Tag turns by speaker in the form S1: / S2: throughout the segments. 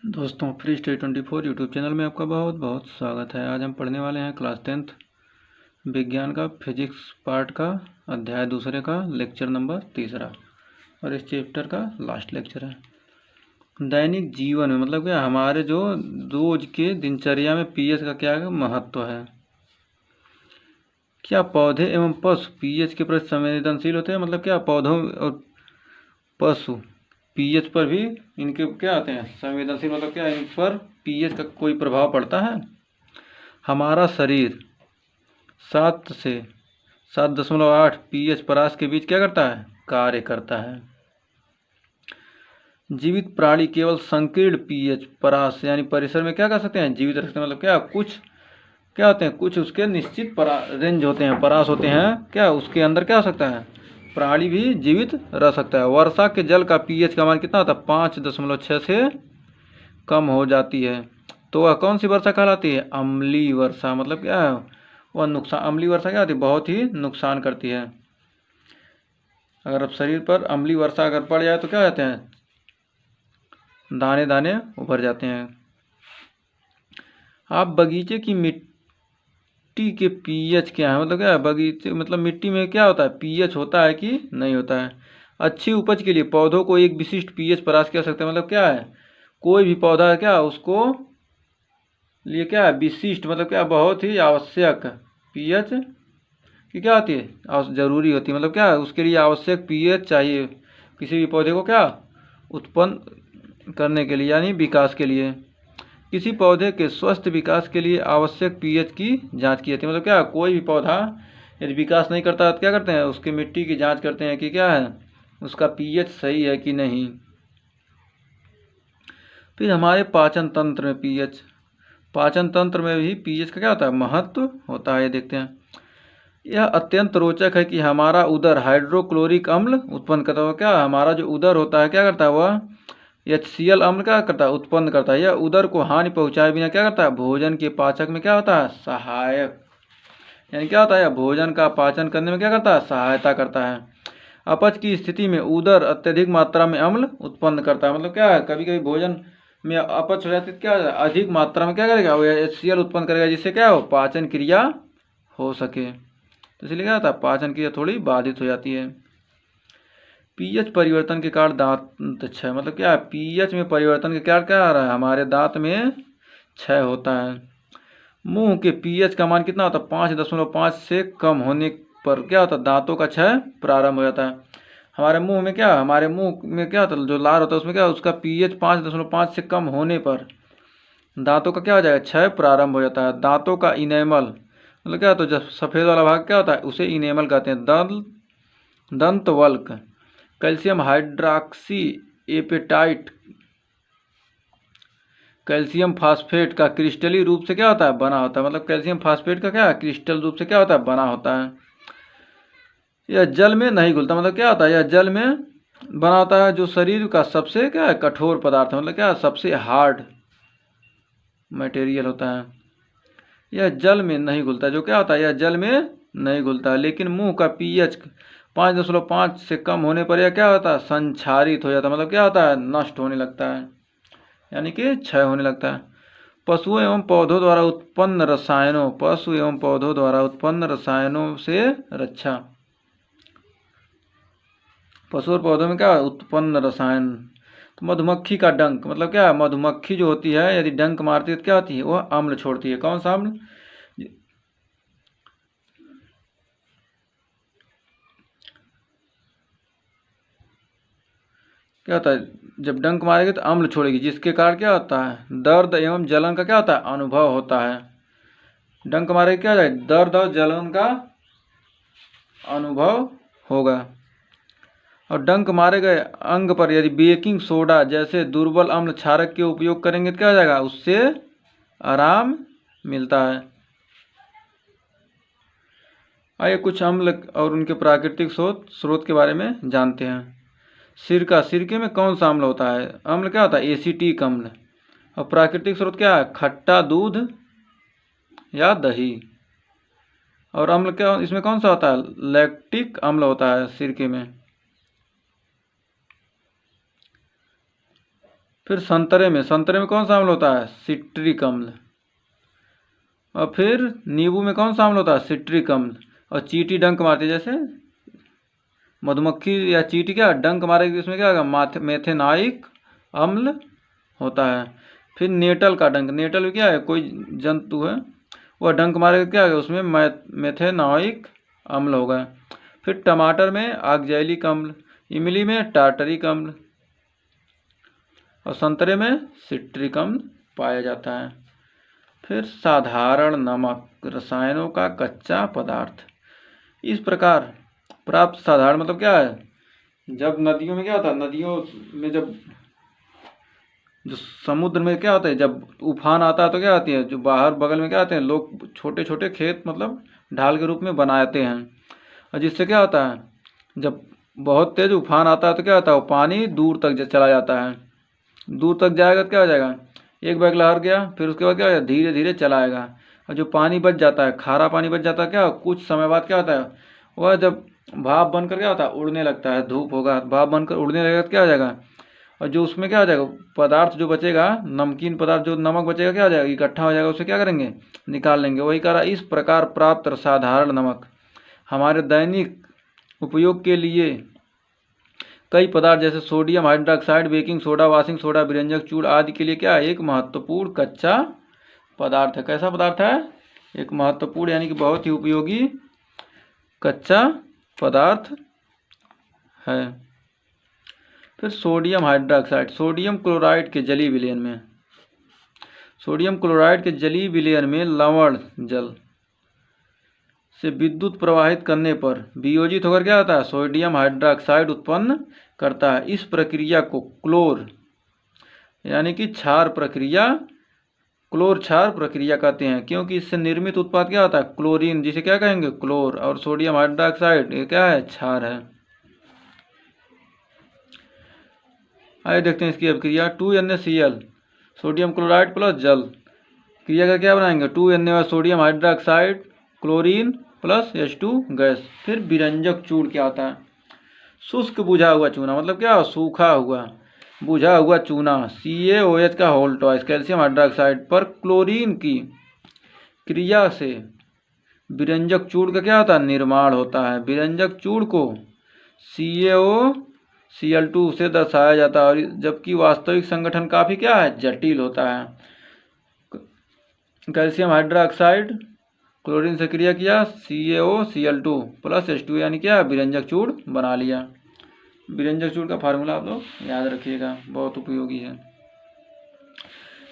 S1: दोस्तों, free study 24 YouTube channel में आपका बहुत बहुत स्वागत है। आज हम पढ़ने वाले हैं क्लास 10th विज्ञान का फिजिक्स पार्ट का अध्याय दूसरे का लेक्चर नंबर 3 और इस चैप्टर का लास्ट लेक्चर है। दैनिक जीवन में मतलब क्या हमारे जो रोज के दिनचर्या में पीएच का क्या महत्व है। क्या पौधे एवं पशु पीएच के प्रति संवेदनशील होते हैं? मतलब क्या पौधों और पशु पीएच पर भी इनके क्या आते हैं संवेदनशील, मतलब क्या इन पर पीएच का कोई प्रभाव पड़ता है? हमारा शरीर 7 से 7.8 पीएच परास के बीच क्या करता है, कार्य करता है। जीवित प्राणी केवल संकीर्ण पीएच परास यानी परिसर में क्या कर सकते हैं, जीवित रखते हैं। मतलब क्या कुछ क्या होते हैं, कुछ उसके निश्चित रेंज होते हैं, परास होते हैं, क्या उसके अंदर क्या हो सकता है, प्राणी भी जीवित रह सकता है। वर्षा के जल का पीएच का मान कितना होता है, 5.6 से कम हो जाती है तो वह कौन सी वर्षा कहलाती है, अम्लीय वर्षा। मतलब क्या है, वह नुकसान, अम्लीय वर्षा क्या होती है, बहुत ही नुकसान करती है। अगर अब शरीर पर अम्लीय वर्षा अगर पड़ जाए तो क्या हो जाते हैं, दाने दाने उभर जाते हैं। आप बगीचे की मिट्टी के पीएच क्या है, मतलब क्या है, बगीचे मतलब मिट्टी में क्या होता है, पीएच होता है कि नहीं होता है। अच्छी उपज के लिए पौधों को एक विशिष्ट पीएच परास कर सकते हैं। मतलब क्या है, कोई भी पौधा है क्या उसको लिए क्या है, विशिष्ट मतलब क्या बहुत ही आवश्यक पीएच की क्या होती है, जरूरी होती है। मतलब क्या है, उसके लिए आवश्यक पीएच चाहिए किसी भी पौधे को क्या उत्पन्न करने के लिए, यानी विकास के लिए। किसी पौधे के स्वस्थ विकास के लिए आवश्यक पीएच की जांच की जाती है। मतलब क्या कोई भी पौधा यदि विकास नहीं करता तो क्या करते हैं, उसकी मिट्टी की जांच करते हैं कि क्या है, उसका पीएच सही है कि नहीं। फिर हमारे पाचन तंत्र में पीएच, पाचन तंत्र में भी पीएच का क्या होता है, महत्व होता है। ये देखते हैं, यह अत्यंत रोचक है कि हमारा उदर हाइड्रोक्लोरिक अम्ल उत्पन्न करता है। क्या हमारा जो उदर होता है क्या करता है, वह HCl अम्ल क्या करता है, उत्पन्न करता है। यह उदर को हानि पहुंचाए बिना क्या करता है, भोजन के पाचक में क्या होता है, सहायक, यानी क्या होता है, भोजन का पाचन करने में क्या करता है, सहायता करता है। अपच की स्थिति में उदर अत्यधिक मात्रा में अम्ल उत्पन्न करता है। मतलब क्या है, कभी कभी भोजन में अपच हो जाती है, क्या अधिक मात्रा में क्या करेगा, वो HCl उत्पन्न करेगा, जिससे क्या हो, पाचन क्रिया हो सके। तो इसलिए क्या होता है, पाचन क्रिया थोड़ी बाधित हो जाती है। पीएच परिवर्तन के कारण दांत क्षय, मतलब क्या है, पीएच में परिवर्तन के कारण क्या आ रहा है, हमारे दांत में क्षय होता है। मुंह के पीएच का मान कितना होता है, 5.5 से कम होने पर क्या होता है, दांतों का क्षय प्रारंभ हो जाता है। हमारे मुंह में क्या, हमारे मुंह में क्या होता है, जो लार होता है उसमें क्या, उसका पीएच 5.5 से कम होने पर दांतों का क्या हो जाएगा, क्षय प्रारंभ हो जाता है। दांतों का इनेमल, मतलब क्या होता है, जब सफ़ेद वाला भाग क्या होता है, उसे इनेमल कहते हैं। दंतवल्क, calcium hydroxyapatite calcium phosphate का क्रिस्टली रूप से क्या होता है, बना होता है। मतलब कैल्शियम फास्फेट का क्या क्रिस्टल रूप से क्या होता है, बना होता है। यह जल में नहीं घुलता, मतलब क्या होता है, यह जल में बना होता है। जो शरीर का सबसे क्या है, कठोर पदार्थ है, मतलब क्या सबसे हार्ड मटेरियल होता है। यह जल में नहीं घुलता, जो क्या होता है, यह जल में नहीं घुलता है। लेकिन मुंह का पीएच 5.5 से कम होने पर यह क्या होता है, संक्षारित हो जाता है। मतलब क्या होता है, नष्ट होने लगता है, यानी कि क्षय होने लगता है। पशुओं एवं पौधों द्वारा उत्पन्न रसायनों, पशु एवं पौधों द्वारा उत्पन्न रसायनों से रक्षा। पशु और पौधों में क्या उत्पन्न रसायन, तो मधुमक्खी का डंक, मतलब क्या, मधुमक्खी जो होती है यदि डंक मारती है तो क्या होती है, वह अम्ल छोड़ती है। कौन सा अम्ल, क्या होता है, जब डंक मारेगी तो अम्ल छोड़ेगी, जिसके कारण क्या होता है, दर्द एवं जलन का क्या होता है, अनुभव होता है। डंक मारेगी क्या होता है, दर्द और जलन का अनुभव होगा। और डंक मारे गए अंग पर यदि बेकिंग सोडा जैसे दुर्बल अम्ल क्षारक के उपयोग करेंगे तो क्या हो जाएगा, उससे आराम मिलता है। आइए कुछ अम्ल और उनके प्राकृतिक स्रोत के बारे में जानते हैं। सिरका, सिरके में कौन सा अम्ल होता है, अम्ल क्या होता है, एसिटिक अम्ल। और प्राकृतिक स्रोत क्या है, खट्टा दूध या दही। और अम्ल क्या, इसमें कौन सा होता है, लैक्टिक अम्ल होता है सिरके में। फिर संतरे में कौन सा अम्ल होता है? सिट्रिक अम्ल। और फिर नींबू में कौन सा अम्ल होता है? सिट्रिक अम्ल। और चींटी डंक मारती है, जैसे मधुमक्खी या चींटी क्या डंक मारेगी, उसमें क्या होगा? मेथेनाइक अम्ल होता है। फिर नेटल का डंक, नेटल भी क्या है? कोई जंतु है, वह डंक मारेगा क्या है? उसमें मेथेनाइक अम्ल होगा। फिर टमाटर में ऑक्जेलिक अम्ल, इमली में टार्टरिक अम्ल और संतरे में सिट्रिक अम्ल पाया जाता है। फिर साधारण नमक, रसायनों का कच्चा पदार्थ। इस प्रकार प्राप्त साधारण मतलब क्या है? जब नदियों में क्या होता है? नदियों में जब जो समुद्र में क्या होता है, जब उफान आता है तो क्या आती है, जो बाहर बगल में क्या आते हैं लोग, छोटे छोटे खेत मतलब ढाल के रूप में बनाते हैं। और जिससे क्या होता है, जब बहुत तेज उफान आता है तो क्या होता है, वो पानी दूर तक चला जाता है। दूर तक जाएगा तो क्या हो जाएगा? एक बैग लहर गया, फिर उसके बाद क्या होगा? धीरे धीरे चलाएगा। और जो पानी बच जाता है, खारा पानी बच जाता है, क्या कुछ समय बाद क्या होता है, वह जब भाप बनकर क्या होता है? उड़ने लगता है। धूप होगा, भाप बनकर उड़ने लगेगा तो क्या हो जाएगा? और जो उसमें क्या हो जाएगा? पदार्थ जो बचेगा, नमकीन पदार्थ जो नमक बचेगा, क्या हो जाएगा? इकट्ठा हो जाएगा। उसे क्या करेंगे? निकाल लेंगे। वही कह रहा, इस प्रकार प्राप्त साधारण नमक हमारे दैनिक उपयोग के लिए कई पदार्थ जैसे sodium hydroxide, baking soda, washing soda, व्यंजक चूड़ आदि के लिए क्या है? एक महत्वपूर्ण कच्चा पदार्थ है। कैसा पदार्थ है? एक महत्वपूर्ण यानी कि बहुत ही उपयोगी कच्चा पदार्थ है। फिर सोडियम हाइड्रोक्साइड, सोडियम क्लोराइड के जलीय विलयन में, सोडियम क्लोराइड के जलीय विलयन में लवण जल से विद्युत प्रवाहित करने पर वियोजित होकर क्या होता है? सोडियम हाइड्रोक्साइड उत्पन्न करता है। इस प्रक्रिया को क्लोर यानी कि क्षार प्रक्रिया, क्लोर क्षार प्रक्रिया कहते हैं, क्योंकि इससे निर्मित उत्पाद क्या होता है? क्लोरीन, जिसे क्या कहेंगे? क्लोर। और सोडियम हाइड्रोक्साइड ये क्या है? क्षार है। आइए देखते हैं इसकी अभिक्रिया। 2NaCl सोडियम क्लोराइड प्लस जल, क्रिया का क्या बनाएंगे? 2Na sodium hydroxide chlorine plus H2 gas. फिर विरंजक चूड़ क्या होता है? शुष्क बुझा हुआ चूना, मतलब क्या? सूखा हुआ बुझा हुआ चूना, CaOH का होल टॉइस, कैल्शियम हाइड्रोक्साइड पर क्लोरीन की क्रिया से विरंजक चूड़ का क्या होता है? निर्माण होता है। विरंजक चूड़ को CaOCl2 से दर्शाया जाता है, और जबकि वास्तविक संगठन काफी क्या है? जटिल होता है। कैल्शियम हाइड्रोक्साइड क्लोरीन से क्रिया किया, CaOCl2 प्लस H2 यानी क्या? विरंजक चूड़ बना लिया। विरंजक चूड़ का फार्मूला आप लोग याद रखिएगा, बहुत उपयोगी है।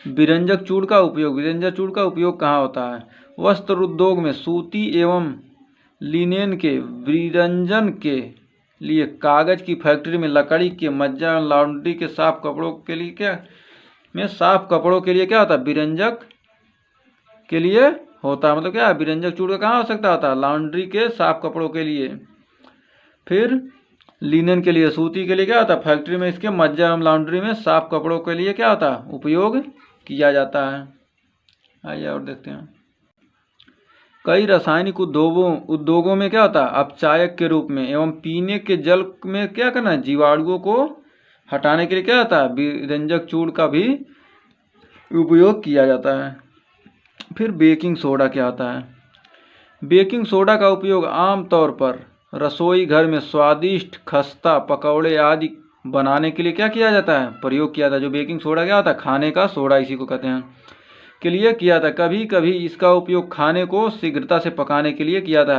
S1: विरंजक चूड़ का उपयोग, विरंजक चूड़ का उपयोग कहाँ होता है? वस्त्र उद्योग में सूती एवं लिनेन के विरंजन के लिए, कागज की फैक्ट्री में लकड़ी के मज्जा, लॉन्ड्री के साफ कपड़ों के लिए क्या में साफ कपड़ों के लिए क्या होता है? विरंजक के लिए होता है। मतलब क्या? विरंजक चूड़ का कहाँ हो सकता होता है? लॉन्ड्री के साफ कपड़ों के लिए। फिर लिनन के लिए, सूती के लिए क्या होता है? फैक्ट्री में इसके मज्जा एवं लॉन्ड्री में साफ कपड़ों के लिए क्या होता है? उपयोग किया जाता है। आइए और देखते हैं। कई रासायनिक उद्योगों में क्या होता है? अपचायक के रूप में एवं पीने के जल में क्या करना है? जीवाणुओं को हटाने के लिए क्या होता है? विरंजक चूड़ का भी उपयोग किया जाता है। फिर बेकिंग सोडा क्या होता है? बेकिंग सोडा का उपयोग आमतौर पर रसोई घर में स्वादिष्ट खस्ता, पकौड़े आदि बनाने के लिए क्या किया जाता है? प्रयोग किया जाता है। जो बेकिंग सोडा क्या होता है? खाने का सोडा इसी को कहते हैं, के लिए किया था। कभी कभी इसका उपयोग खाने को शीघ्रता से पकाने के लिए किया था।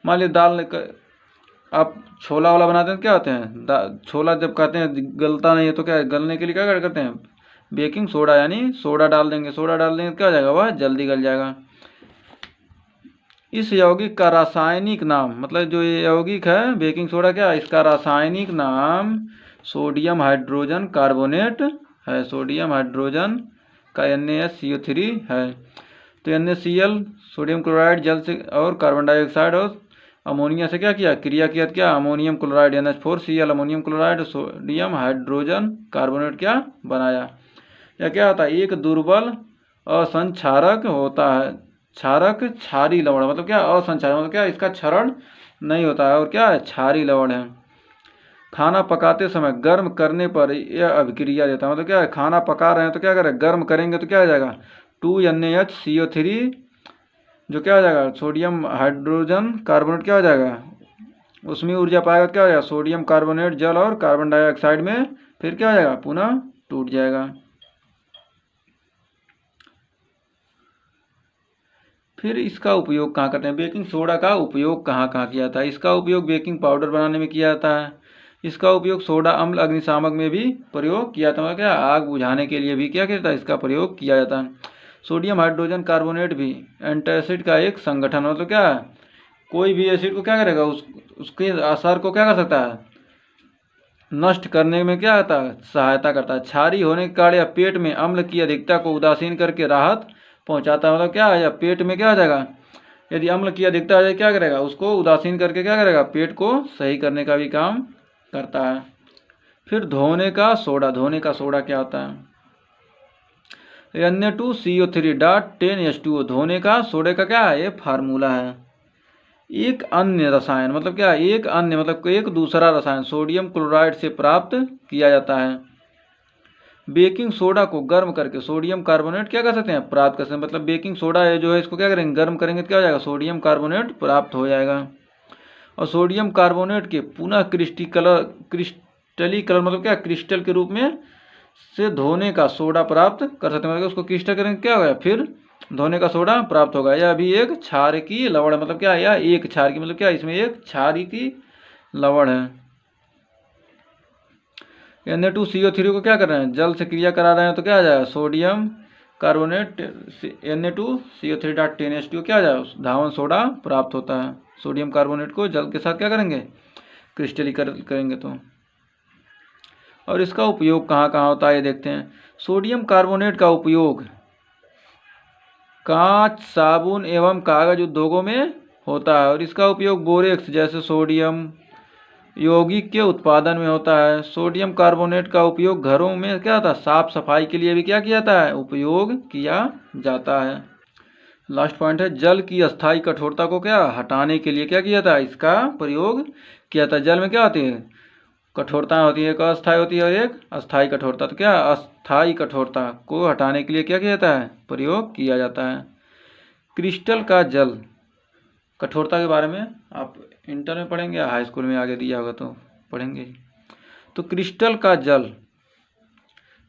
S1: मान लीजिए दाल आप छोला वाला बनाते हैं, क्या होते हैं? छोला जब कहते हैं गलता नहीं है तो क्या गलने के लिए क्या करते हैं? बेकिंग सोडा यानी सोडा डाल देंगे। सोडा डाल देंगे क्या हो जाएगा? वह जल्दी गल जाएगा। इस यौगिक का रासायनिक नाम, मतलब जो ये यौगिक है बेकिंग सोडा, क्या इसका रासायनिक नाम सोडियम हाइड्रोजन कार्बोनेट है। सोडियम हाइड्रोजन का NaCO3 है। तो NaCl सोडियम क्लोराइड जल से और कार्बन डाइऑक्साइड और अमोनिया से क्या किया? क्रिया किया। क्या? Ammonium chloride NH4Cl ammonium chloride sodium hydrogen carbonate क्या बनाया। या क्या होता है? एक दुर्बल असंक्षारक होता है। क्षारक क्षारी लवण, मतलब क्या? असंक्षारक मतलब क्या? इसका क्षरण नहीं होता है और क्या है? क्षारी लवण है। खाना पकाते समय गर्म करने पर यह अभिक्रिया देता है। मतलब क्या है, खाना पका रहे हैं तो क्या करें, गर्म करेंगे तो क्या हो जाएगा, 2NaHCO3 जो क्या हो जाएगा, सोडियम हाइड्रोजन कार्बोनेट क्या हो जाएगा, उसमें ऊर्जा पाएगा तो क्या हो जाएगा, सोडियम कार्बोनेट जल और कार्बन डाइऑक्साइड में फिर क्या हो जाएगा, पुनः टूट जाएगा। फिर इसका उपयोग कहाँ करते हैं, बेकिंग सोडा का उपयोग कहाँ कहाँ किया जाता है। इसका उपयोग बेकिंग पाउडर बनाने में किया जाता है। इसका उपयोग सोडा अम्ल अग्निशामक में भी प्रयोग किया जाता है। क्या, आग बुझाने के लिए भी क्या किया जाता है, इसका प्रयोग किया जाता है। सोडियम हाइड्रोजन कार्बोनेट भी एंटासिड का एक संगठन, मतलब क्या, कोई भी एसिड को क्या करेगा, उसके असर को क्या कर सकता है, नष्ट करने में क्या होता है, सहायता करता है। क्षारीय होने के कारण या पेट में अम्ल की अधिकता को उदासीन करके राहत पहुंचाता है। मतलब क्या है, या पेट में क्या हो जाएगा, यदि अम्ल की अधिकता आ जाए क्या करेगा, उसको उदासीन करके क्या करेगा, पेट को सही करने का भी काम करता है। फिर धोने का सोडा, धोने का सोडा क्या होता है, Na2CO3.10H2O धोने का सोडे का क्या है, ये फार्मूला है। एक अन्य रसायन, मतलब क्या, एक अन्य मतलब एक दूसरा रसायन सोडियम क्लोराइड से प्राप्त किया जाता है। बेकिंग सोडा को गर्म करके सोडियम कार्बोनेट क्या कर सकते हैं, प्राप्त कर सकते हैं। मतलब बेकिंग सोडा है जो है, इसको क्या करेंगे, गर्म करेंगे तो क्या हो जाएगा, सोडियम कार्बोनेट प्राप्त हो जाएगा। और सोडियम कार्बोनेट के पुनः क्रिस्टलीकरण मतलब क्या, क्रिस्टल के रूप में से धोने का सोडा प्राप्त कर सकते हैं। मतलब उसको क्रिस्टल करेंगे क्या होगा, फिर धोने का सोडा प्राप्त होगा। यह अभी एक क्षार की लवण, मतलब क्या, यह एक क्षार की मतलब क्या, इसमें एक क्षार की लवण है। Na2CO3 को क्या कर रहे हैं, जल से क्रिया करा रहे हैं तो क्या आ जाएगा, सोडियम कार्बोनेट Na2CO3.10H2 क्या आ जाएगा, धावन सोडा प्राप्त होता है। सोडियम कार्बोनेट को जल के साथ क्या करेंगे, क्रिस्टलीकरण करेंगे तो। और इसका उपयोग कहाँ कहाँ होता है ये देखते हैं। सोडियम कार्बोनेट का उपयोग कांच, साबुन एवं कागज उद्योगों में होता है। और इसका उपयोग बोरेक्स जैसे सोडियम यौगिक के उत्पादन में होता है। सोडियम कार्बोनेट का उपयोग घरों में क्या होता है, साफ सफाई के लिए भी क्या किया जाता है, उपयोग किया जाता है। लास्ट पॉइंट है, जल की अस्थायी कठोरता को क्या हटाने के लिए क्या किया जाता है, इसका प्रयोग किया जाता है। जल में क्या होती है, कठोरता होती है, एक अस्थायी होती है और एक अस्थायी कठोरता। तो क्या, अस्थायी कठोरता को हटाने के लिए क्या किया जाता है, प्रयोग किया जाता है। क्रिस्टल का जल कठोरता के बारे में आप इंटर में पढ़ेंगे या हाई स्कूल में आगे दिया होगा तो पढ़ेंगे। तो क्रिस्टल का जल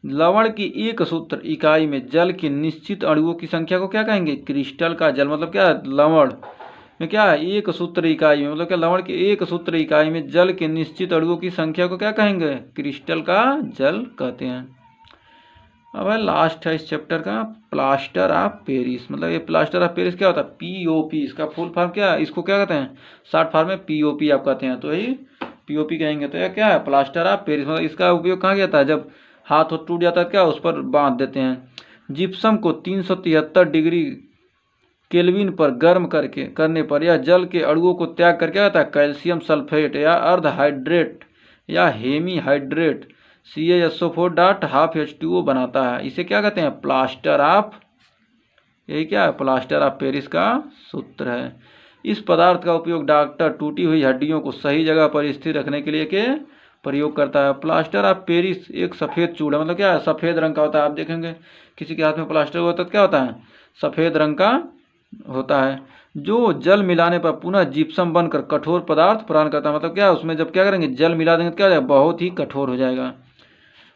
S1: लवण की एक सूत्र इकाई में जल के निश्चित अणुओं की संख्या को क्या कहेंगे, क्रिस्टल का जल। मतलब क्या, लवण में क्या है, एक सूत्र इकाई में, मतलब क्या, लवण की एक सूत्र इकाई में जल के निश्चित अणुओं की संख्या को क्या कहेंगे, क्रिस्टल का जल कहते हैं। अब है लास्ट है इस चैप्टर का, प्लास्टर ऑफ पेरिस। मतलब ये प्लास्टर ऑफ पेरिस क्या होता है, POP, इसका फुल फॉर्म क्या है, इसको क्या कहते हैं, शॉर्ट फॉर्म में POP आप कहते हैं, तो यही POP कहेंगे। तो यह क्या है, प्लास्टर ऑफ पेरिस। मतलब इसका उपयोग कहाँ किया जाता है, जब हाथ हो टूट जाता है क्या, उस पर बांध देते हैं। जिप्सम को 373 डिग्री केल्विन पर गर्म करने पर यह जल के अणुओं को त्याग कर क्या होता है, कैल्शियम सल्फेट या अर्ध हाइड्रेट या हेमी हाइड्रेट CaSO4.12H2O बनाता है। इसे क्या कहते हैं, प्लास्टर ऑफ, यही क्या है, प्लास्टर ऑफ पेरिस का सूत्र है। इस पदार्थ का उपयोग डॉक्टर टूटी हुई हड्डियों को सही जगह पर स्थिर रखने के लिए के प्रयोग करता है। प्लास्टर ऑफ पेरिस एक सफ़ेद चूड़ा, मतलब क्या है, सफ़ेद रंग का होता है। आप देखेंगे किसी के हाथ में प्लास्टर होता है तो क्या होता है, सफ़ेद रंग का होता है, जो जल मिलाने पर पुनः जिप्सम बनकर कठोर पदार्थ प्रदान करता है। मतलब क्या है, उसमें जब क्या करेंगे, जल मिला देंगे तो क्या हो जाएगा, बहुत ही कठोर हो जाएगा।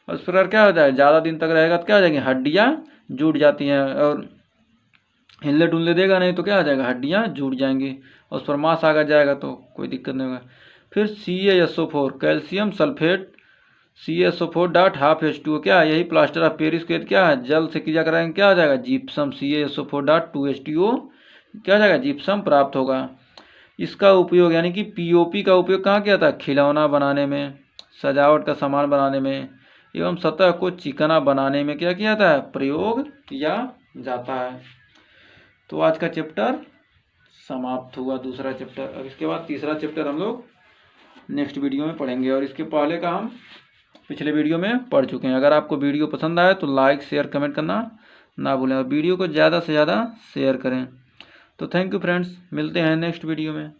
S1: और इस प्रकार क्या हो जाएगा, ज़्यादा दिन तक रहेगा तो क्या हो जाएगी, हड्डियाँ जुड़ जाती हैं। और हिलने डुलने देगा नहीं तो क्या हो जाएगा, हड्डियाँ जुड़ जाएंगी। और उस पर मांस आगा जाएगा तो कोई दिक्कत नहीं होगा। फिर CaSO4 कैल्शियम सल्फेट CaSO4.12H2O क्या है, यही प्लास्टर ऑफ पेरिस के क्या है, जल से क्रिया कराएंगे क्या हो जाएगा, जिप्सम CaSO4.2H2O क्या हो जाएगा, जिप्सम प्राप्त होगा। इसका उपयोग यानी कि POP का उपयोग कहाँ किया था, खिलौना बनाने में, सजावट का सामान बनाने में एवं सतह को चिकना बनाने में क्या किया जाता है, प्रयोग किया जाता है। तो आज का चैप्टर समाप्त हुआ, दूसरा चैप्टर। अब इसके बाद तीसरा चैप्टर हम लोग नेक्स्ट वीडियो में पढ़ेंगे। और इसके पहले का हम पिछले वीडियो में पढ़ चुके हैं। अगर आपको वीडियो पसंद आए तो लाइक शेयर कमेंट करना ना भूलें और वीडियो को ज़्यादा से ज़्यादा शेयर करें। तो थैंक यू फ्रेंड्स, मिलते हैं नेक्स्ट वीडियो में।